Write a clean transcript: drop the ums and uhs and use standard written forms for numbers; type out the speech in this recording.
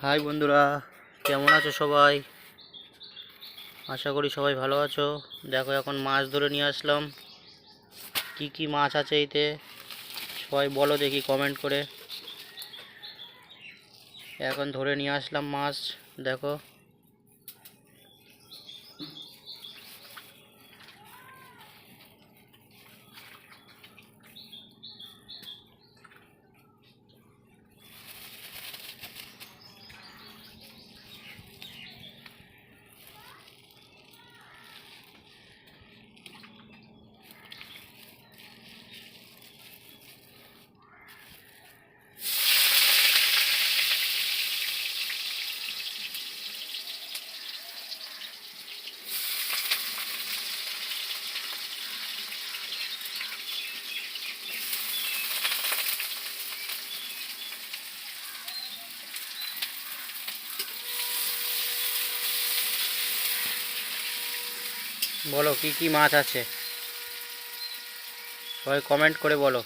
High বন্ধুরা, কেমন আছো সবাই? আশা করি সবাই ভালো আছো। দেখো এখন মাছ ধরে নিয়ে আসলাম। কি কি মাছ আছে এতে সবাই বলো দেখি কমেন্ট করে। এখন ধরে নিয়ে আসলাম মাছ, দেখো। বলো কি কি মাছ আছে, সবাই কমেন্ট করে বলো।